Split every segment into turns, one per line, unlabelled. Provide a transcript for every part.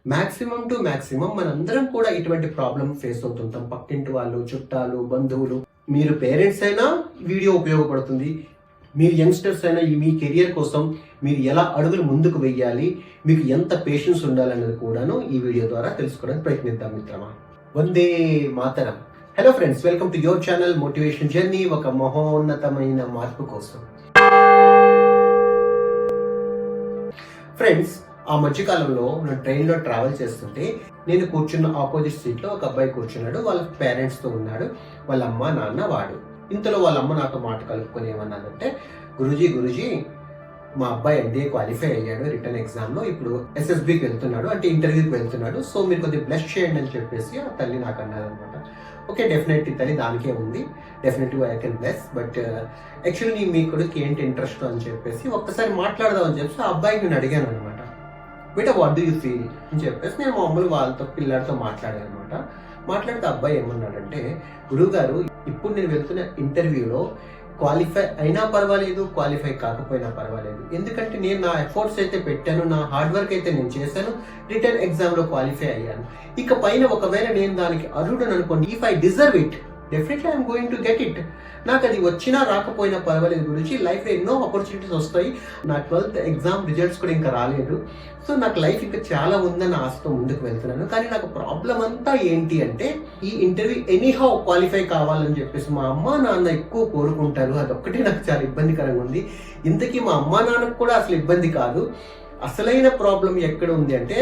Maximum to maximum మనందరం కూడా ఇటువంటి ప్రాబ్లం ఫేస్ అవుతుంటాం. పక్కింటి వాళ్ళు, చుట్టాలు, బంధువులు. మీరు పేరెంట్స్ అయినా వీడియో ఉపయోగపడుతుంది. మీరు యంగ్స్టర్స్ అయినా మీ కెరియర్ కోసం మీరు ఎలా అడుగులు ముందుకు వెయ్యాలి, మీకు ఎంత పేషెన్స్ ఉండాలన్నది కూడాను ఈ వీడియో ద్వారా తెలుసుకోవడానికి ప్రయత్నిద్దాం మిత్రమా. వందే మాతరం. Hello friends, welcome to your channel motivation journey, ఒక మహోన్నతమైన మార్పు కోసం. ఫ్రెండ్స్, ఆ మధ్యకాలంలో నేను ట్రైన్లో ట్రావెల్ చేస్తుంటే నేను కూర్చున్న ఆపోజిట్ సీట్లో ఒక అబ్బాయి కూర్చున్నాడు. వాళ్ళ పేరెంట్స్తో ఉన్నాడు. వాళ్ళ అమ్మ నాన్న వాడు. ఇంతలో వాళ్ళ అమ్మ నాతో మాట కలుపుకొని ఏమన్నాదంటే, గురూజీ మా అబ్బాయి ఎన్డీఏ క్వాలిఫై అయ్యాడు రిటర్న్ ఎగ్జామ్లో, ఇప్పుడు ఎస్ఎస్బికి వెళ్తున్నాడు, అంటే ఇంటర్వ్యూకి వెళ్తున్నాడు. సో మీరు కొద్దిగా బ్లెస్ చేయండి అని చెప్పేసి ఆ తల్లి నాకు అన్నదనమాట. ఓకే, డెఫినెట్లీ తల్లి, దానికే ఉంది, definitely I can bless. But actually మీ కొడుకు ఏంటి ఇంట్రెస్ట్ అని చెప్పేసి ఒక్కసారి మాట్లాడదాం అని చెప్పేసి ఆ అబ్బాయికి నేను అడిగాను అనమాట. బేటా వాట్ డూ యూ ఫీల్ అని చెప్పేసి నేను మామూలు వాళ్ళతో పిల్లలతో మాట్లాడాను అనమాట. మాట్లాడితే అబ్బాయి ఏమన్నాడంటే, గురువు గారు, ఇప్పుడు నేను వెళ్తున్న ఇంటర్వ్యూలో క్వాలిఫై అయినా పర్వాలేదు, క్వాలిఫై కాకపోయినా పర్వాలేదు, ఎందుకంటే నేను నా ఎఫర్ట్స్ అయితే పెట్టాను, నా హార్డ్ వర్క్ అయితే నేను చేశాను, రిటర్న్ ఎగ్జామ్లో క్వాలిఫై అయ్యాను. ఇక పైన ఒకవేళ నేను దానికి అర్హుడని అనుకోండి, if I deserve it, definitely I'm going to get it. నాకు అది వచ్చినా రాకపోయినా పర్వాలేదు గురించి, లైఫ్లో ఎన్నో ఆపర్చునిటీస్ వస్తాయి. నా 12th ఎగ్జామ్ రిజల్ట్స్ కూడా ఇంకా రాలేదు. సో నాకు లైఫ్ ఇంకా చాలా ఉందని ఆశతో ముందుకు వెళ్తున్నాను. కానీ నాకు ప్రాబ్లం అంతా ఏంటి అంటే, ఈ ఇంటర్వ్యూ ఎనీహౌ క్వాలిఫై కావాలని చెప్పేసి మా అమ్మ నాన్న ఎక్కువ కోరుకుంటారు. అదొక్కటే నాకు చాలా ఇబ్బందికరంగా ఉంది. ఇంతకీ మా అమ్మ నాన్నకు కూడా అసలు ఇబ్బంది కాదు. అసలైన ప్రాబ్లం ఎక్కడ ఉంది అంటే,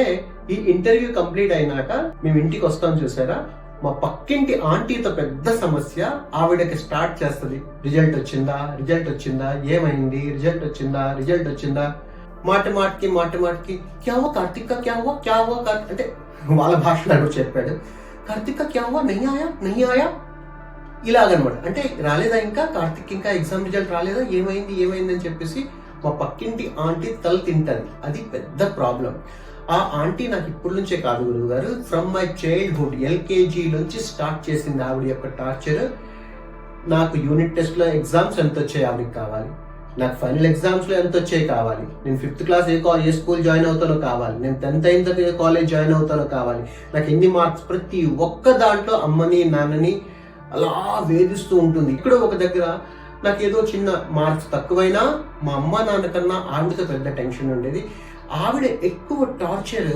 ఈ ఇంటర్వ్యూ కంప్లీట్ అయినాక మేము ఇంటికి వస్తాం చూసారా, మా పక్కింటి ఆంటీతో పెద్ద సమస్య. ఆవిడకి స్టార్ట్ చేస్తుంది, రిజల్ట్ వచ్చిందా, ఏమైంది, రిజల్ట్ వచ్చిందా, మాట మాటకి క్యావో కార్తిక్ క్యావో అంటే వాళ్ళ భాషలో చెప్పాడు, కార్తిక్ క్యావో నహీ ఆయా ఇలాగనమాట. అంటే రాలేదా ఇంకా కార్తిక్, ఇంకా ఎగ్జామ్ రిజల్ట్ రాలేదా, ఏమైంది అని చెప్పేసి మా పక్కింటి ఆంటీ తల తింటది. అది పెద్ద ప్రాబ్లం. ఆ ఆంటీ నాకు ఇప్పటి నుంచే కాదు గురువు గారు, ఫ్రమ్ మై చైల్డ్హుడ్ ఎల్కేజీ నుంచి స్టార్ట్ చేసింది ఆవిడ యొక్క టార్చర్. నాకు యూనిట్ టెస్ట్లో ఎగ్జామ్స్ ఎంత వచ్చాయి ఆవిడకి కావాలి, నాకు ఫైనల్ ఎగ్జామ్స్లో ఎంత వచ్చాయి కావాలి, నేను 5th క్లాస్ ఏ స్కూల్ జాయిన్ అవుతానో కావాలి, నేను 10th అయిన తర్వాత ఏ కాలేజ్ జాయిన్ అవుతానో కావాలి, నాకు ఎన్ని మార్క్స్, ప్రతి ఒక్క దాంట్లో అమ్మని నాన్నని అలా వేధిస్తూ ఉంటుంది. ఇక్కడ ఒక దగ్గర నాకు ఏదో చిన్న మార్క్స్ తక్కువైనా మా అమ్మ నాన్న కన్నా ఆవిడతో పెద్ద టెన్షన్ ఉండేది. ఆవిడ ఎక్కువ టార్చర్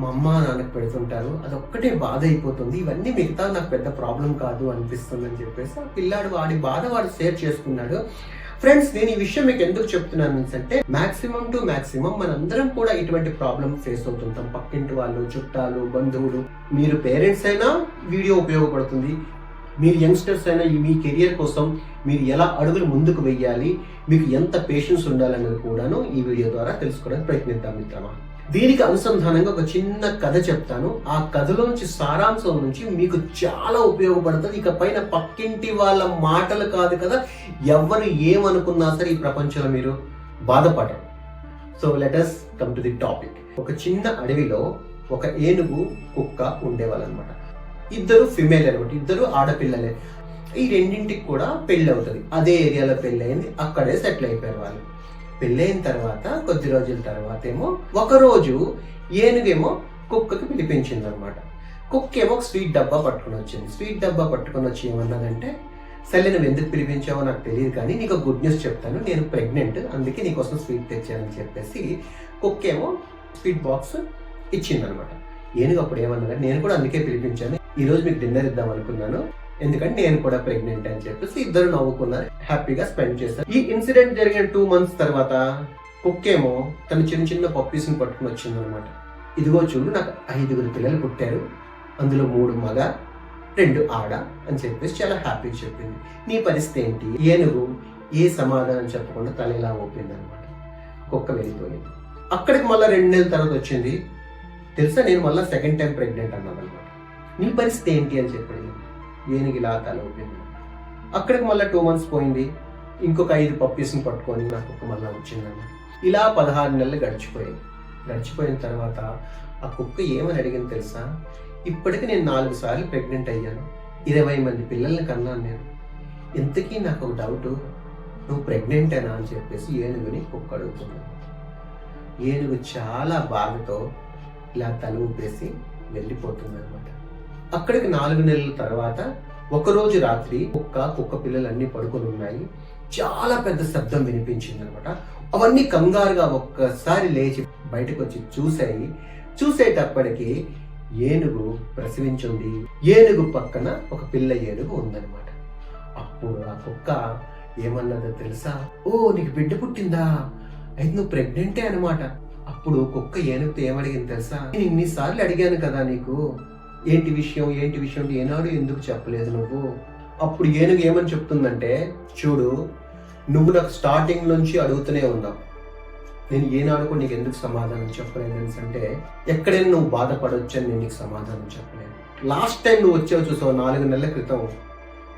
మా అమ్మ నాన్నకు పెడుతుంటారు, అదొక్కటే బాధ అయిపోతుంది. ఇవన్నీ మిగతా నాకు పెద్ద ప్రాబ్లం కాదు అనిపిస్తుంది అని చెప్పేసి ఆ పిల్లాడు వాడి బాధ వాడు షేర్ చేసుకున్నాడు. ఫ్రెండ్స్, నేను ఈ విషయం మీకు ఎందుకు చెప్తున్నాను అంటే, మాక్సిమం టు మాక్సిమం మనందరం కూడా ఇటువంటి ప్రాబ్లం ఫేస్ అవుతుంటాం. పక్కింటి వాళ్ళు, చుట్టాలు, బంధువులు. మీరు పేరెంట్స్ అయినా వీడియో ఉపయోగపడుతుంది. మీరు యంగ్స్టర్స్ అయినా మీ కెరియర్ కోసం మీరు ఎలా అడుగులు ముందుకు వెయ్యాలి, మీకు ఎంత పేషెన్స్ ఉండాలన్నది కూడాను ఈ వీడియో ద్వారా తెలుసుకోవడానికి ప్రయత్నిద్దాం మిత్రమా. దీనికి అనుసంధానంగా ఒక చిన్న కథ చెప్తాను. ఆ కథలోంచి సారాంశం నుంచి మీకు చాలా ఉపయోగపడుతుంది. ఇక పైన పక్కింటి వాళ్ళ మాటలు కాదు కదా, ఎవరు ఏమనుకున్నా సరే ఈ ప్రపంచంలో మీరు బాధపడరు. So let us come to the topic. ఒక చిన్న అడవిలో ఒక ఏనుగు, కుక్క ఉండేవాళ్ళనమాట. ఇద్దరు ఫిమేల్ అనమాట, ఇద్దరు ఆడపిల్లలే. ఈ రెండింటికి కూడా పెళ్ళి అవుతుంది. అదే ఏరియాలో పెళ్ళి అయింది, అక్కడే సెటిల్ అయిపోయారు వాళ్ళు. పెళ్ళైన తర్వాత కొద్ది రోజుల తర్వాత ఏమో ఒకరోజు ఏనుగేమో కుక్కకి పిలిపించింది అనమాట. కుక్క ఏమో స్వీట్ డబ్బా పట్టుకుని వచ్చింది. స్వీట్ డబ్బా పట్టుకుని వచ్చి ఏమన్నదంటే, సరే నువ్వు ఎందుకు పిలిపించావో నాకు తెలియదు, కానీ నీకు గుడ్ న్యూస్ చెప్తాను, నేను ప్రెగ్నెంట్, అందుకే నీకోసం స్వీట్ తెచ్చానని చెప్పేసి కుక్క ఏమో స్వీట్ బాక్స్ ఇచ్చిందనమాట. ఏనుగు అప్పుడు ఏమన్నదంటే, నేను కూడా అందుకే పిలిపించాను, ఈ రోజు మీకు డిన్నర్ ఇద్దాం అనుకున్నాను, ఎందుకంటే నేను కూడా ప్రెగ్నెంట్ అని చెప్పేసి ఇద్దరు నవ్వుకున్నారు, హ్యాపీగా స్పెండ్ చేశారు. ఈ ఇన్సిడెంట్ జరిగిన 2 months తర్వాత కుక్కేమో తన చిన్న పప్పీస్ని పట్టుకుని వచ్చింది అనమాట. ఇదిగో చూడు, నాకు 5 పిల్లలు పుట్టారు, అందులో 3 మగ 2 ఆడ అని చెప్పేసి చాలా హ్యాపీగా చెప్పింది. నీ పరిస్థితి ఏంటి? ఏనుగు ఏ సమాధానం చెప్పకుండా తల ఇలా ఊపింది అనమాట. కుక్క వెళ్ళిపోయింది. అక్కడికి మళ్ళీ 2 నెలల తర్వాత వచ్చింది. తెలుసా, నేను మళ్ళీ 2nd time ప్రెగ్నెంట్ అన్నాను అనమాట. నీ పరిస్థితి ఏంటి అని చెప్పాడు. ఏనుగు ఇలా తల ఊపింది. అక్కడికి మళ్ళీ 2 months పోయింది. ఇంకొక 5 పప్పీస్ని పట్టుకొని నా కుక్క మళ్ళీ వచ్చిందన్నమాట. ఇలా 16 నెలలు గడిచిపోయాయి. గడిచిపోయిన తర్వాత ఆ కుక్క ఏమని అడిగింది తెలుసా, ఇప్పటికి నేను 4 సార్లు ప్రెగ్నెంట్ అయ్యాను, 20 మంది పిల్లల్ని కన్నాను నేను, ఇంతకీ నాకు ఒక డౌట్, నువ్వు ప్రెగ్నెంటేనా అని చెప్పేసి ఏనుగుని కుక్క అడుగుతున్నాను. ఏనుగు చాలా బాధతో ఇలా తల ఊపేసి వెళ్ళిపోతుంది అనమాట. అక్కడికి 4 నెలల తర్వాత ఒకరోజు రాత్రి కుక్క పిల్లలన్నీ పడుకొని ఉన్నాయి. చాలా పెద్ద శబ్దం వినిపించింది అనమాట. అవన్నీ కంగారుగా ఒక్కసారి లేచి బయటకు వచ్చి చూసేటప్పటికి ఏనుగు ప్రసవించింది. ఏనుగు పక్కన ఒక పిల్ల ఏనుగు ఉందన్నమాట. అప్పుడు ఆ కుక్క ఏమన్నదో తెలుసా? ఓ, నీకు బిడ్డ పుట్టిందా, అయితే నువ్వు ప్రెగ్నెంటే అనమాట. అప్పుడు కుక్క ఏనుగుతో ఏమడిగింది తెలుసా? నేను ఇన్నిసార్లు అడిగాను కదా నీకు, ఏంటి విషయం ఏనాడు ఎందుకు చెప్పలేదు నువ్వు? అప్పుడు ఏనుగు ఏమని చెప్తుందంటే, చూడు, నువ్వు నాకు స్టార్టింగ్ నుంచి అడుగుతూనే ఉన్నావు, నేను ఏనాడు కూడా నీకు ఎందుకు సమాధానం చెప్పలేను అంటే, ఎక్కడైనా నువ్వు బాధపడవచ్చు అని నేను నీకు సమాధానం చెప్పలేను. లాస్ట్ టైం నువ్వు వచ్చావు చూసావు 4 నెలల క్రితం,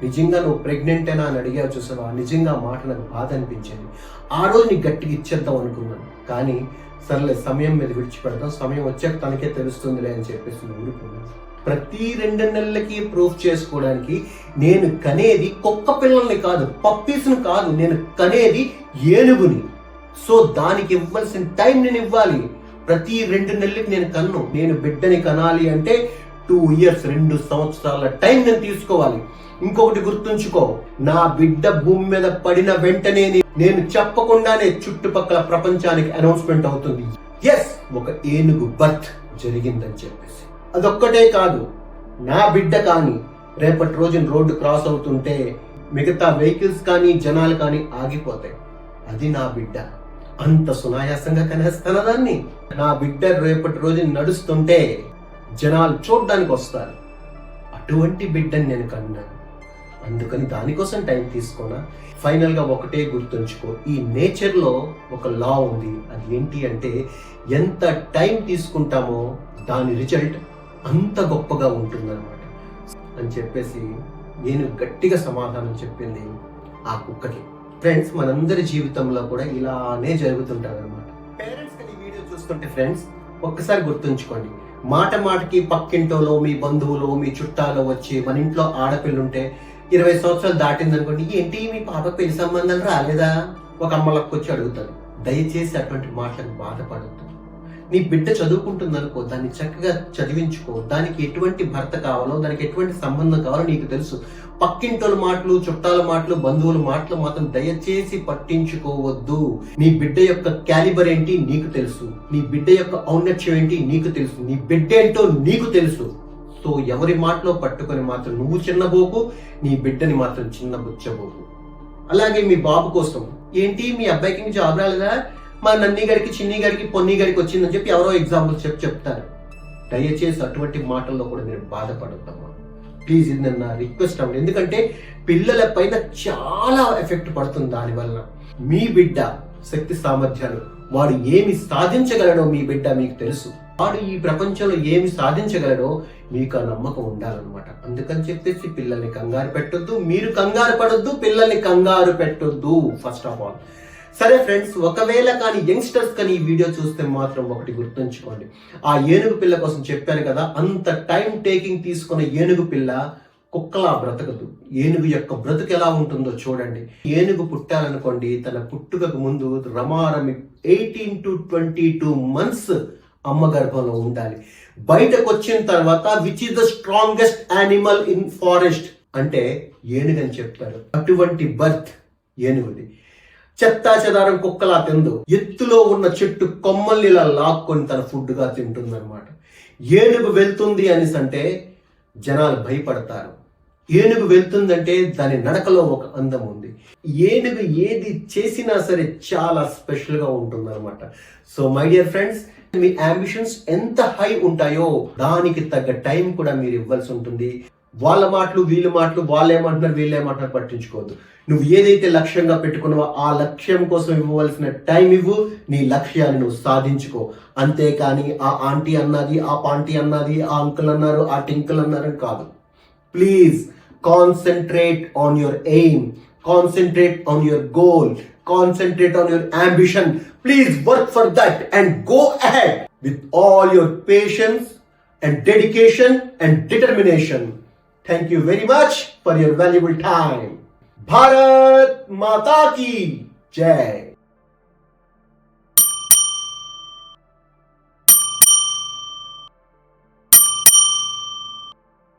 నిజంగా నువ్వు ప్రెగ్నెంటేనా అని అడిగావు చూసావా, నిజంగా మాట నాకు బాధ అనిపించింది. ఆ రోజు నీకు గట్టిగా ఇచ్చేద్దాం అనుకున్నాను, కానీ సర్లే సమయం మీద విడిచిపెడతాం, సమయం వచ్చాక తనకే తెలుస్తుందిలే అని చెప్పేసి ఊరుకున్నాను. ప్రతి 2 నెలలకి ప్రూఫ్ చేసుకోవడానికి నేను కనేది కుక్క పిల్లల్ని కాదు, పప్పీస్ను కాదు, నేను కనేది ఏనుగుని. సో దానికి ఇవ్వాల్సిన టైం నేను ఇవ్వాలి. ప్రతి 2 నెలలకి నేను బిడ్డని కనాలి అంటే 2 years 2 సంవత్సరాల టైం నేను తీసుకోవాలి. ఇంకొకటి గుర్తుంచుకో, నా బిడ్డ భూమి మీద పడిన వెంటనే నేను చెప్పకుండానే చుట్టుపక్కల ప్రపంచానికి అనౌన్స్మెంట్ అవుతుంది, ఎస్, ఒక ఏనుగు బర్త్ జరిగిందని చెప్పేసి. అదొక్కటే కాదు, నా బిడ్డ కానీ రేపటి రోజున రోడ్డు క్రాస్ అవుతుంటే మిగతా వెహికల్స్ కానీ జనాలు కానీ ఆగిపోతాయి. అది నా బిడ్డ. అంత సునాయాసంగా కనేస్తాను దాన్ని. నా బిడ్డ రేపటి రోజున నడుస్తుంటే జనాలు చూడడానికి వస్తారు. అటువంటి బిడ్డని నేను కన్నాను. అందుకని దానికోసం టైం తీసుకోనా. ఫైనల్ గా ఒకటే గుర్తుంచుకో, ఈ నేచర్ లో ఒక లా ఉంది. అది ఏంటి అంటే, ఎంత టైం తీసుకుంటామో దాని రిజల్ట్ అంత గొప్పగా ఉంటుందన్నమాట అని చెప్పేసి నేను గట్టిగా సమాధానం చెప్పింది ఆ కుక్కకి. ఫ్రెండ్స్, మనందరి జీవితంలో కూడా ఇలానే జరుగుతుంటారు అనమాట. పేరెంట్స్ ఈ వీడియో చూస్తుంటే ఫ్రెండ్స్ ఒక్కసారి గుర్తుంచుకోండి, మాటకి పక్కింటోలో, మీ బంధువులో, మీ చుట్టాలో వచ్చి మన ఇంట్లో ఆడపిల్లుంటే 20 సంవత్సరాలు దాటిందనుకోండి, ఏంటి మీ పాప పెళ్లి సంబంధాలు రాలేదా, ఒక అమ్మలకు వచ్చి అడుగుతారు. దయచేసి అటువంటి మాటలకు బాధపడద్దు. నీ బిడ్డ చదువుకుంటుంది అనుకో, దాన్ని చక్కగా చదివించుకో. దానికి ఎటువంటి భర్త కావాలో, దానికి ఎటువంటి సంబంధం కావాలో నీకు తెలుసు. పక్కింటోల మాటలు, చుట్టాల మాటలు, బంధువుల మాటలు మాత్రం దయచేసి పట్టించుకోవద్దు. నీ బిడ్డ యొక్క క్యాలిబర్ ఏంటి నీకు తెలుసు, నీ బిడ్డ యొక్క ఔన్నత్యం ఏంటి నీకు తెలుసు, నీ బిడ్డ ఏంటో నీకు తెలుసు. సో ఎవరి మాటలో పట్టుకొని మాత్రం నువ్వు చిన్నబోకు, నీ బిడ్డని మాత్రం చిన్నబుచ్చబోకు. అలాగే మీ బాబు కోసం, ఏంటి మీ అబ్బాయికి జాబ్ రాలేదా, మా నన్ని గడికి, చిన్ని గడికి, పొన్ని గడికి వచ్చిందని చెప్పి ఎవరో ఎగ్జాంపుల్ చెప్తారు. దయచేసి అటువంటి మాటల్లో కూడా మీరు బాధపడద్దమ్మా ప్లీజ్. ఇది నా రిక్వెస్ట్ అవ్వండి. ఎందుకంటే పిల్లల పైన చాలా ఎఫెక్ట్ పడుతుంది దానివల్ల. మీ బిడ్డ శక్తి సామర్థ్యాలు, వాడు ఏమి సాధించగలడో మీ బిడ్డ మీకు తెలుసు. వాడు ఈ ప్రపంచంలో ఏమి సాధించగలడో మీకు ఆ నమ్మకం ఉండాలన్నమాట. అందుకని చెప్పేసి పిల్లల్ని కంగారు పెట్టొద్దు, మీరు కంగారు పడొద్దు, పిల్లల్ని కంగారు పెట్టొద్దు ఫస్ట్ ఆఫ్ ఆల్. సరే ఫ్రెండ్స్, ఒకవేళ కానీ యంగ్స్టర్స్ కానీ ఈ వీడియో చూస్తే మాత్రం ఒకటి గుర్తుంచుకోండి, ఆ ఏనుగు పిల్ల కోసం చెప్పాను కదా, అంత టైం టేకింగ్ తీసుకున్న ఏనుగు పిల్ల కుక్కలా బ్రతకదు. ఏనుగు యొక్క బ్రతుకు ఎలా ఉంటుందో చూడండి. ఏనుగు పుట్టాలనుకోండి, తన పుట్టుకకు ముందు రమారమి 18 to 22 months అమ్మ గర్భంలో ఉండాలి. బయటకు వచ్చిన తర్వాత which is the strongest animal in forest అంటే ఏనుగు అని చెప్తారు. అటువంటి బర్త్ ఏనుగుది. చెత్తా చెదారం కుక్కలా తిందు, ఎత్తులో ఉన్న చెట్టు కొమ్మల్ని ఇలా లాక్కొని తన ఫుడ్ గా తింటుందన్నమాట. ఏనుగు వెళ్తుంది అనేసి అంటే జనాలు భయపడతారు. ఏనుగు వెళ్తుందంటే దాని నడకలో ఒక అందం ఉంది. ఏనుగు ఏది చేసినా సరే చాలా స్పెషల్ గా ఉంటుంది అనమాట. So my dear friends, me ambitions ఎంత హై ఉంటాయో దానికి తగ్గ టైం కూడా మీరు ఇవ్వాల్సి ఉంటుంది. వాళ్ళ మాటలు, వీళ్ళ మాటలు, వాళ్ళేమంటున్నారు, వీళ్ళేమంటున్నారు పట్టించుకోవద్దు. నువ్వు ఏదైతే లక్ష్యంగా పెట్టుకున్నావో ఆ లక్ష్యం కోసం ఇవ్వవలసిన టైం ఇవ్వు, నీ లక్ష్యాన్ని నువ్వు సాధించుకో. అంతేకాని ఆ ఆంటీ అన్నది, ఆ పాంటీ అన్నది, ఆ అంకుల్ అన్నారు, ఆ టింకుల్ అన్నారు కాదు. Please concentrate on your aim, concentrate on your goal, concentrate on your ambition. Please work for that and go ahead with all your patience and dedication and determination. Thank you very much for your valuable time. Bharat Mata Ki Jai.